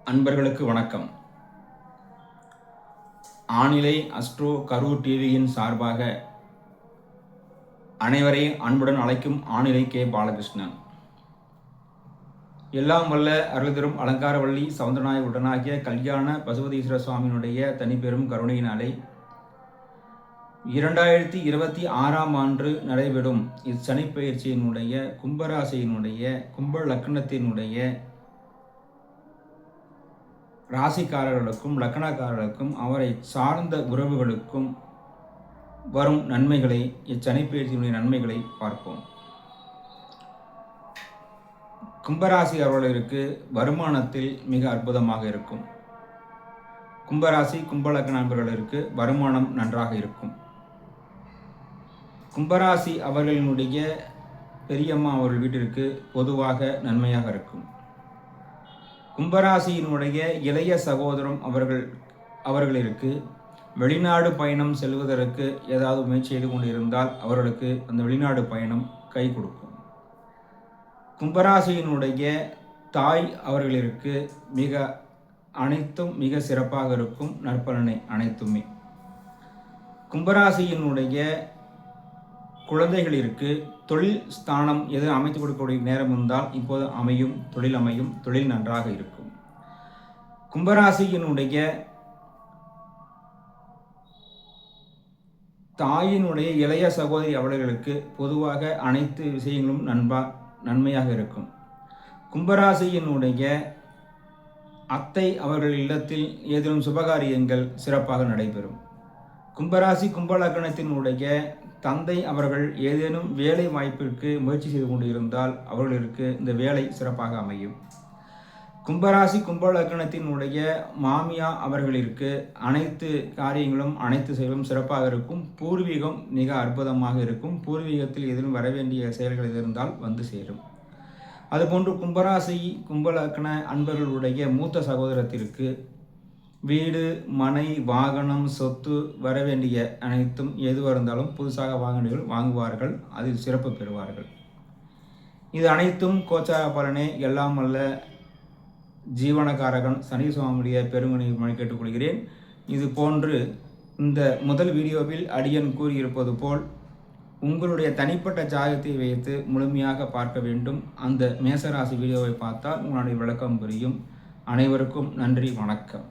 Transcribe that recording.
அன்பர்களுக்கு வணக்கம். ஆணிலை அஸ்ட்ரோ கரூர் டிவியின் சார்பாக அனைவரையும் அன்புடன் அழைக்கும் ஆணிலை கே பாலகிருஷ்ணன். எல்லாம் வல்ல அருள்தரும் அலங்காரவள்ளி சவுந்தரநாயகி உடனாகிய கல்யாண பசுபதீஸ்வர சுவாமியினுடைய தனிப்பெரும் கருணையினாலே 2026ஆம் ஆண்டு நடைபெறும் இச்சனிப்பெயர்ச்சியினுடைய கும்பராசியினுடைய கும்ப லக்னத்தினுடைய ராசிக்காரர்களுக்கும் லக்னக்காரர்களுக்கும் அவரை சார்ந்த உறவுகளுக்கும் வரும் நன்மைகளை இச்சனிப்பெயர்ச்சியினுடைய நன்மைகளை பார்ப்போம். கும்பராசி அவர்களுக்கு வருமானத்தில் மிக அற்புதமாக இருக்கும். கும்பராசி கும்பலக்ன நண்பர்களுக்கு வருமானம் நன்றாக இருக்கும். கும்பராசி அவர்களினுடைய பெரியம்மா அவர்கள் வீட்டிற்கு பொதுவாக நன்மையாக இருக்கும். கும்பராசியினுடைய இளைய சகோதரம் அவர்களுக்கு வெளிநாடு பயணம் செல்வதற்கு ஏதாவது முயற்சி செய்து கொண்டிருந்தால் அவர்களுக்கு அந்த வெளிநாடு பயணம் கை கொடுக்கும். கும்பராசியினுடைய தாய் அவர்களுக்கு மிக சிறப்பாக இருக்கும். நற்பலனை அனைத்துமே. கும்பராசியினுடைய குழந்தைகளிற்கு தொழில் ஸ்தானம் எது அமைத்து கொடுக்கக்கூடிய நேரம் இருந்தால் இப்போது தொழில் நன்றாக இருக்கும். கும்பராசியினுடைய தாயினுடைய இளைய சகோதரி அவர்களுக்கு பொதுவாக அனைத்து விஷயங்களும் நன்மையாக இருக்கும். கும்பராசியினுடைய அத்தை அவர்கள் இல்லத்தில் ஏதேனும் சுபகாரியங்கள் சிறப்பாக நடைபெறும். கும்பராசி கும்பலக்னத்தினுடைய தந்தை அவர்கள் ஏதேனும் வேலை வாய்ப்பிற்கு முயற்சி செய்து கொண்டு இருந்தால் அவர்களுக்கு இந்த வேலை சிறப்பாக அமையும். கும்பராசி கும்பலக்னத்தினுடைய மாமியா அவர்களிற்கு அனைத்து காரியங்களும் அனைத்து செயலும் சிறப்பாக இருக்கும். பூர்வீகம் மிக அற்புதமாக இருக்கும். பூர்வீகத்தில் ஏதேனும் வரவேண்டிய செயல்கள் இருந்தால் வந்து சேரும். அதுபோன்று கும்பராசி கும்பலக்ன அன்பர்களுடைய மூத்த சகோதரத்திற்கு வீடு மனை வாகனம் சொத்து வரவேண்டிய அனைத்தும் எதுவாக இருந்தாலும் புதுசாக வாங்குவார்கள். அதில் சிறப்பு பெறுவார்கள். இது அனைத்தும் கோச்சார பலனே. எல்லாம் அல்ல ஜீவனகாரகன் சனி சுவாமியுடைய பெருங்கனை கேட்டுக்கொள்கிறேன். இது போன்று இந்த முதல் வீடியோவில் அடியன் கூறியிருப்பது போல் உங்களுடைய தனிப்பட்ட ஜாதகத்தை வைத்து முழுமையாக பார்க்க வேண்டும். அந்த மேசராசி வீடியோவை பார்த்தால் உங்களுடைய விளக்கம் புரியும். அனைவருக்கும் நன்றி, வணக்கம்.